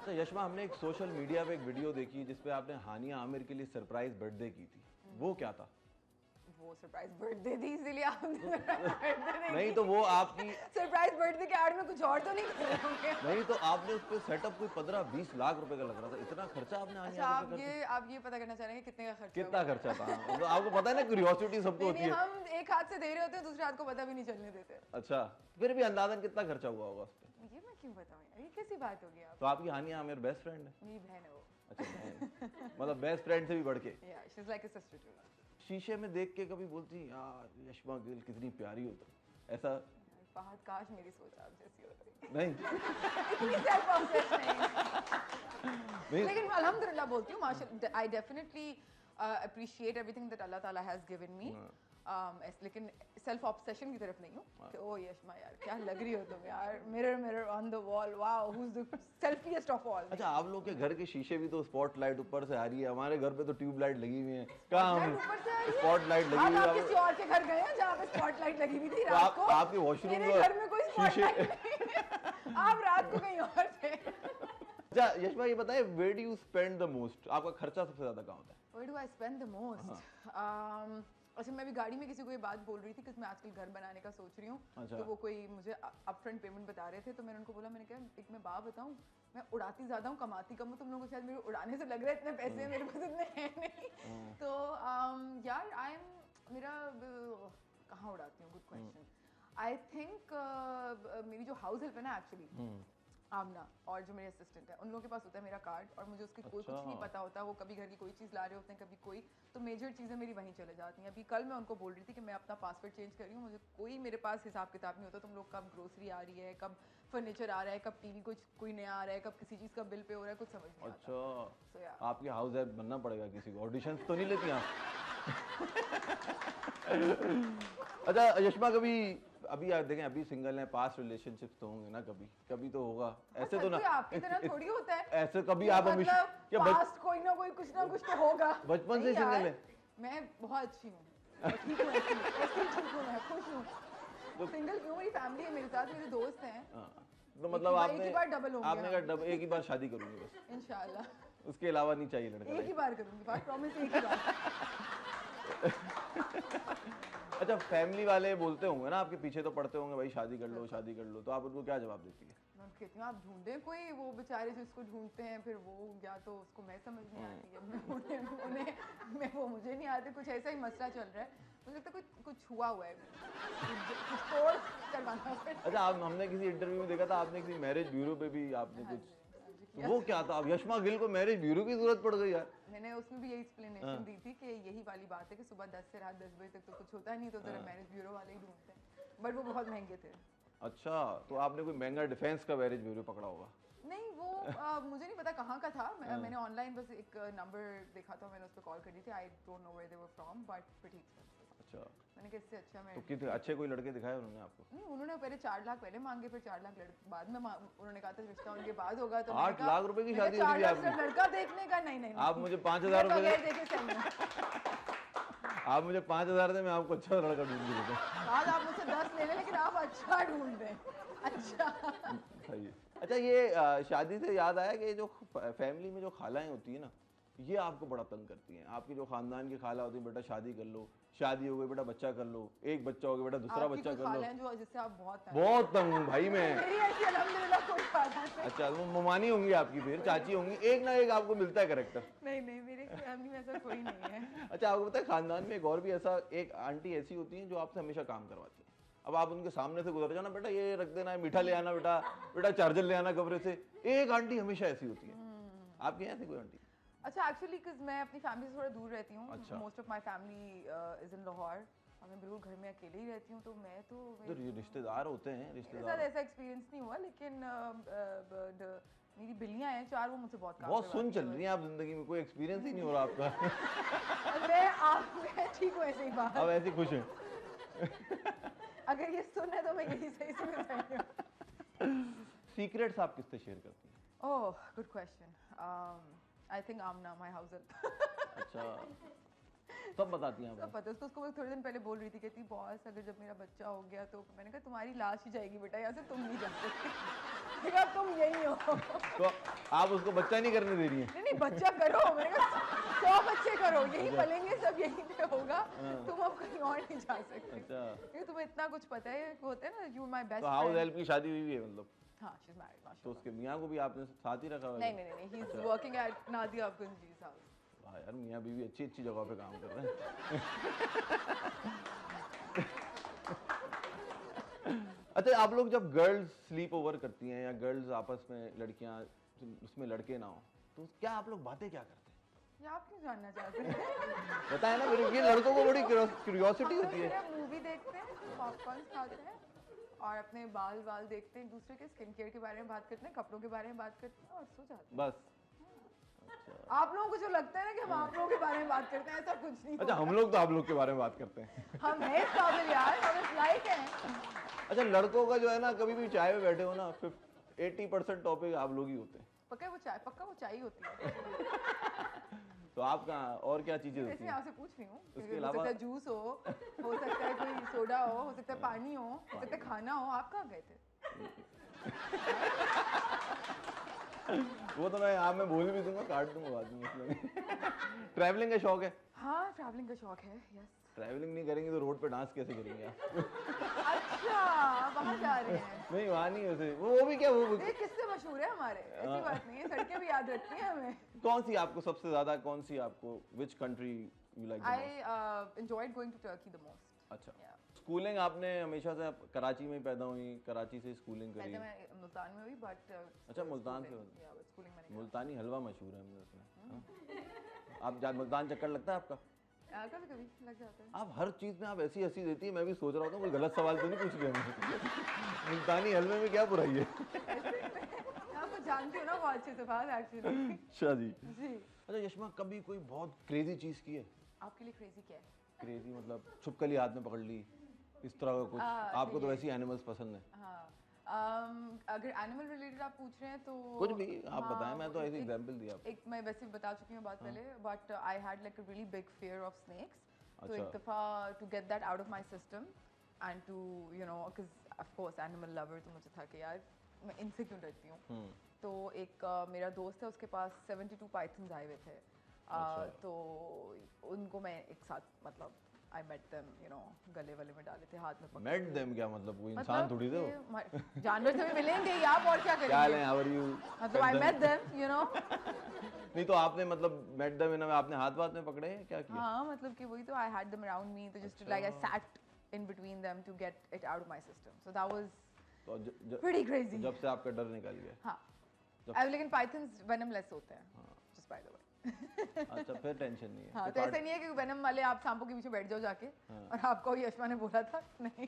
اچھا یشما، ہم نے ایک سوشل میڈیا پہ ایک ویڈیو دیکھی جس پہ آپ نے ہانیہ عامر کے لیے سرپرائز برتھ ڈے کی تھی، وہ کیا تھا؟ وہ سرپرائز برتھ ڈے تھی اسی لیے آپ نے نہیں تو وہ آپ کی سرپرائز برتھ ڈے کے آڑ میں کچھ اور تو نہیں کر رہے ہوں گے؟ نہیں تو آپ نے اس پہ سیٹ اپ کوئی 15-20 لاکھ روپے کا لگ رہا تھا، اتنا خرچہ آپ نے ہانیہ عامر پہ کر دیا؟ آپ یہ پتہ کرنا چاہ رہے ہیں کتنے کا خرچہ کتنا خرچہ تھا؟ آپ کو پتا ہے نا، کیوریوسٹی سب کو ہوتی ہے. ہم ایک ہاتھ سے دے رہے ہوتے ہیں، دوسرے ہاتھ کو پتہ بھی نہیں چلنے دیتے. اچھا پھر بھی اندازاً کتنا خرچہ ہوا ہوگا اس پہ؟ یہ میں کیوں بتاؤں یار، یہ کیسی بات ہوگی؟ آپ تو آپ کی ہانیہ عامر بیسٹ فرینڈ ہے؟ میری بہن ہے وہ. اچھا بہن، مطلب بیسٹ فرینڈ سے بھی بڑھ کے. یا she is like a sister to me. شیشے میں دیکھ کے کبھی بولتی یار یشما گل کتنی پیاری ہوتا ہے ایسا؟ فہد کاش میری سوچ آپ جیسی ہوتی. نہیں اتنی سیلف آبسیسڈ نہیں، لیکن الحمدللہ بولتی ہوں ماشاءاللہ. آئی ڈیفینیٹلی اپریشیٹ ایوری تھنگ that Allah Ta'ala has given me. لیکن سیلف آبسیشن کی طرف نہیں ہوں کہ او یشما یار کیا لگ رہی ہو تم یار، mirror mirror on the wall, wow who's the selfiest of all. اچھا آپ لوگ کے گھر کے شیشے بھی تو اسپاٹ لائٹ اوپر سے آ رہی ہے، ہمارے گھر پہ تو ٹیوب لائٹ لگی ہوئی ہیں. کہاں ہم اسپاٹ لائٹ لگی ہوئی آپ کسی اور کے گھر گئے ہیں جہاں پہ اسپاٹ لائٹ لگی ہوئی تھی ہے؟ رات کو؟ آپ کے واش روم میرے گھر میں کوئی اسپاٹ لائٹ نہیں، آپ رات کو کہیں اور تھے. اچھا یشما یہ بتائیں where do you spend the most؟ آپ کا خرچہ سب سے زیادہ کہاں ہوتا ہے؟ Where do I spend the most? اچھا میں ابھی گاڑی میں کسی کو یہ بات بول رہی تھی کہ میں آج کل گھر بنانے کا سوچ رہی ہوں، تو وہ کوئی مجھے اپ فرنٹ پیمنٹ بتا رہے تھے، تو میں نے ان کو بولا، میں نے کہا ایک میں بات بتاؤں، میں اڑاتی زیادہ ہوں کماتی کم ہوں. تم لوگوں کو شاید میرے اڑانے سے لگ رہا ہے اتنے پیسے میرے پاس اتنے ہیں نہیں. تو یار میرا کہاں اڑاتی ہوں؟ Good question. آئی تھنک میری جو ہاؤس ہیلپ ہے نا ایکچولی آمنہ، اور جو میرے اسسٹنٹ ہے، ان لوگوں کے پاس ہوتا ہے میرا کارڈ اور مجھے اس کی کوئی کچھ نہیں پتا ہوتا. وہ کبھی گھر کی کوئی چیز لا رہے ہوتے ہیں، کبھی کوئی، تو میجر چیزیں میری وہیں چلے جاتی ہیں. ابھی کل میں ان کو بول رہی تھی کہ میں اپنا پاسورڈ چینج کر رہی ہوں، مجھے کوئی میرے پاس حساب کتاب نہیں ہوتا. تم لوگ کب گروسری آ رہی ہے، کب فرنیچر آ رہا ہے، کب ٹی وی کچھ کوئی نیا آ رہا ہے، کب کسی چیز کا بل پے ہو رہا ہے، کچھ سمجھ نہیں آتا. اچھا آپ کی ہاؤس ہیلپ بننا پڑے گا کسی کو. آڈیشنز تو نہیں لیتی آپ؟ اچھا یشما کبھی ابھی آپ دیکھیں ابھی سنگل ہیں، پاسٹ ریلیشن شپس تو ہوں گے نا، کبھی تو ہوگا ایسے تو نا. آپ کی طرح تھوڑی ہوتا ہے ایسے کبھی آپ ہمیشہ پاسٹ کوئی نہ کوئی کچھ نہ کچھ تو ہوگا. بچپن سے سنگل ہیں؟ میں بہت اچھی ہوں، ٹھیک ہوں، ایسی ٹھیک ہوں، میں خوش ہوں. سنگل کیوں؟ میری فیملی ہے میرے ساتھ، میرے دوست ہیں. تو مطلب آپ ایک ہی بار ڈبل ہوں گے. آپ نے کہا ایک ہی بار شادی کروں گی بس انشاءاللہ. اس کے علاوہ نہیں چاہیے لڑکا؟ ایک ہی بار کروں گی، بات پرومس ایک ہی بار. اچھا فیملی والے بولتے ہوں گے نا آپ کے پیچھے تو پڑتے ہوں گے بھائی شادی کر لو شادی کر لو، تو آپ ان کو کیا جواب دیتی ہے؟ میں کہتی ہوں آپ ڈھونڈیں کوئی، وہ بیچارے جس کو ڈھونڈتے ہیں پھر وہ یا تو اس کو میں سمجھ نہیں آتی ہے، وہ مجھے نہیں آتے. کچھ ایسا ہی مسئلہ چل رہا ہے، مجھے لگتا ہے کچھ ہوا ہے، کچھ توڑ کروانا. اچھا ہم نے کسی انٹرویو میں دیکھا تھا آپ نے کسی میرج بیورو پہ بھی آپ نے کچھ، وہ کیا تھا؟ اب یشما گل کو میرج بیورو کی ضرورت پڑ گئی یار. میں نے اس میں بھی یہی ایکسپلینیشن دی تھی کہ یہی والی بات ہے کہ صبح 10 سے رات 10 بجے تک تو کچھ ہوتا نہیں، تو ذرا میرج بیورو والے ہی ڈھونڈتے ہیں، بٹ وہ بہت مہنگے تھے. اچھا تو آپ نے کوئی مہنگا ڈیفینس کا میرج بیورو پکڑا ہوگا؟ نہیں وہ مجھے نہیں پتا کہاں کا تھا. میں نے آن لائن بس ایک نمبر دیکھا تھا، میں نے اس پہ کال کر دی تھی. I don't know where they were from but pretty expensive. اچھا میں نے کہا اس سے اچھا میں تو کتنے اچھے کوئی لڑکے دکھائے انہوں نے آپ کو؟ نہیں، انہوں نے پہلے 4 لاکھ پہلے مانگے، پھر 4 لاکھ بعد میں انہوں نے کہا تھا رشتہ ان کے بعد ہوگا. تو 8 لاکھ روپے کی شادی ہوئی آپ کی؟ لڑکا دیکھنے کا نہیں آپ مجھے 5,000 روپے دیکھے صحیح. آپ مجھے 5,000 دیں، میں آپ کو اچھا لڑکا ڈھونڈ کے دیتا ہوں. آج آپ مجھ سے 10 لے لیں لیکن آپ اچھا ڈھونڈ دیں. اچھا صحیح ہے. اچھا یہ شادی سے یاد آیا کہ جو فیملی میں جو خالائیں ہوتی ہیں نا، یہ آپ کو بڑا تنگ کرتی ہیں. آپ کی جو خاندان کی خالہ ہوتی ہیں، بیٹا شادی کر لو، شادی ہو گئی بیٹا بچہ کر لو، ایک بچہ ہو گیا بیٹا دوسرا بچہ کر لو. جس سے آپ بہت تنگ ہوں بھائی میں. الحمدللہ کوئی خالہ نہیں. اچھا وہ ممانی ہوں گی آپ کی، پھر چاچی ہوں گی، ایک نہ ایک آپ کو ملتا ہے کریکٹر. نہیں میری فیملی میں ایسا کوئی نہیں ہے. اچھا آپ کو پتا ہے خاندان میں ایک اور بھی ایسا ایک آنٹی ایسی ہوتی ہیں جو آپ سے ہمیشہ کام کرواتی ہیں. اب آپ ان کے سامنے سے گزر جانا، بیٹا یہ رکھ دینا، میٹھا لے آنا، بیٹا چارجر لے آنا کمرے سے. ایک آنٹی ہمیشہ ایسی ہوتی ہے. آپ کے یہاں ایسی کوئی آنٹی؟ اچھا ایکچولی میں اپنی فیملی سے تھوڑا دور رہتی ہوں. Most of my family is in Lahore اور میں بالکل گھر میں اکیلے ہی رہتی ہوں. تو میں تو رشتے دار ہوتے ہیں، میرے ساتھ ایسا ایکسپیرینس نہیں ہوا، لیکن میری بلیاں ہیں 4، وہ مجھ سے بہت سن چل رہی ہیں آپ زندگی میں، کوئی ایکسپیرینس ہی نہیں ہو رہا آپ کا. میں ٹھیک ہوں ایسے ہی بات. اب ایسی خوش ہیں؟ اگر یہ سن ہے تو میں یہی صحیح سے بتائی ہوں. سیکریٹس آپ کس سے شیئر کرتی ہیں؟ Oh good question. I think Amna, my house help. اچھا سب بتاتی ہیں آپ سب پتہ. اس کو میں تھوڑے دن پہلے بول رہی تھی, کہتی باس اگر جب میرا بچہ ہو گیا تو میں نے کہا تمہاری لاش ہی جائے گی بیٹا یہاں سے, تم نہیں جا سکتے, کہا تم یہی ہو. تو آپ اس کو بچہ نہیں کرنے دے رہی ہیں؟ نہیں بچہ کرو, میں نے کہا 100 بچے کرو, یہی پلیں گے سب یہیں پہ ہوگا, تم اب کہیں اور نہیں جا سکتے. کیونکہ تمہیں اتنا کچھ پتہ ہے, ہوتا ہے نا یو مائی بیسٹ. تو ہاؤس ہیلپ کی شادی ہوئی ہے مطلب؟ ہاں شی از میرڈ ماشاءاللہ. تو اس کے میاں کو بھی آپ نے ساتھ ہی رکھا ہوا ہے؟ نہیں he is working at Nadia Afghan جیز ہاؤس. واہ یار, میاں بیوی اچھی اچھی جگہ پہ کام کر رہے ہیں. اچھا آپ لوگ جب گرلز سلیپ اوور کرتی ہیں یا گرلز آپس میں لڑکیاں, اس میں لڑکے نہ ہوں, تو کیا آپ لوگ باتیں کیا کرتے ہیں؟ یہ آپ کیوں جاننا چاہتے ہیں؟ بتائیں نا, یہ لڑکوں کو بڑی کیوریوسٹی ہوتی ہے. مووی دیکھتے ہیں, پاپ کارنس کھاتے ہیں اور اپنے بال دیکھتے ہیں, ایک دوسرے کے اسکن کیئر کے بارے میں بات کرتے ہیں, کپڑوں کے بارے میں بات کرتے ہیں اور سو جاتے ہیں بس. آپ لوگوں کو جو لگتا ہے نا کہ ہم آپ لوگوں کے بارے میں بات کرتے ہیں, ایسا کچھ نہیں. اچھا ہم لوگ تو آپ لوگ کے بارے میں بات کرتے ہیں. ہم ہیں قابل یار, ہم اس لائق ہیں. اچھا لڑکوں کا جو ہے نا, کبھی بھی چائے پہ بیٹھے ہو نا, 80% ٹاپک آپ لوگ ہی ہوتے ہیں. پکا وہ چائے ہوتی ہے. تو آپ کہاں اور کیا چیزیں ہوتی ہیں؟ آپ سے پوچھ رہی ہوں, اس کے ہو علاوہ سکتا ہے جوس ہو سکتا ہے کوئی سوڈا ہو سکتا ہے پانی ہو سکتا ہے کھانا ہو. آپ کہاں گئے تھے؟ وہ تو میں بول بھی دوں گا, کاٹ دوں گا بعد میں. ٹریولنگ کا شوق ہے؟ ہاں ٹریولنگ کا شوق ہے, یس. ٹریولنگ نہیں کریں گے تو روڈ پہ ڈانس کیسے کریں گے آپ؟ اچھا وہاں جا رہے ہیں؟ نہیں وہاں نہیں, ویسے وہ بھی کیا, وہ یہ کس سے مشہور ہے ہمارے, ایسی بات نہیں ہے, سڑکیں بھی یاد رکھتی ہیں ہمیں. کون سی آپ کو سب سے زیادہ, کون سی آپ کو, which country you like the most? I enjoyed going to Turkey the most. اچھا. اسکولنگ آپ نے ہمیشہ سے کراچی میں پیدا ہوئی, کراچی سے اسکولنگ کری؟ میں ملتان میں ہوئی بٹ. اچھا ملتان سے. ملتانی حلوہ مشہور ہے ہم نے سنا. آپ ملتان چکر لگتا ہے آپ کا؟ کبھی کبھی لگ جاتا ہے. آپ ہر چیز میں آپ ایسی ہنسی دیتی ہیں, میں بھی سوچ رہا ہوتا ہوں کوئی غلط سوال تو نہیں پوچھ لیا مجھے. ملتانی حلوے میں کیا برائی ہے؟ آپ کو جانتی ہو نا وہ اچھے سے بات ایکچولی. اچھا جی. جی. اچھا یشما, کبھی کوئی بہت کریزی چیز کی ہے آپ کے لیے؟ کریزی کیا ہے؟ کریزی مطلب چھپکلی ہاتھ میں پکڑ لی, اس طرح کا کچھ؟ آپ کو تو ویسے ہی اینیملس پسند ہیں. ہاں اگر اینیمل ریلیٹڈ آپ پوچھ رہے ہیں تو کچھ بھی آپ بتائیں, میں تو ایسے ایگزامپل دیا. ایک میں ویسے بتا چکی ہوں بات پہلے, but I had like a really big fear of snakes. تو ایک دفعہ to get that out of my system and to you know, because of course animal lover, تو مجھے تھا کہ یار میں ان سے کیوں ڈرتی ہوں. تو ایک میرا دوست ہے, اس کے پاس 72 پائتھنز آئے ہوئے تھے. تو ان کو میں ایک ساتھ مطلب I met them, you know, گلے والے میں ڈالے تھے, ہاتھ میں پکڑے. met them کیا مطلب, کوئی انسان تھوڑی تھے وہ, جانور سے بھی ملیں گے آپ, اور کیا کریں گے. کیا حال ہے, how are you, مطلب I met them, you know. نہیں تو آپ نے مطلب met them میں آپ نے ہاتھ میں پکڑے ہیں, کیا کیا؟ ہاں مطلب کہ وہی تو, I had them around me, تو just like I sat in between them to get it out of my system. So that was pretty crazy. جب سے آپ کا ڈر نکل گیا. ہاں لیکن pythons venomless ہوتے ہیں, just by the way. اچھا پھر ٹینشن نہیں ہے. ہاں تو ایسا نہیں ہے کہ وینم والے آپ سانپوں کے پیچھے بیٹھ جاؤ جا کے, اور آپ کو یشما نے بولا تھا نہیں.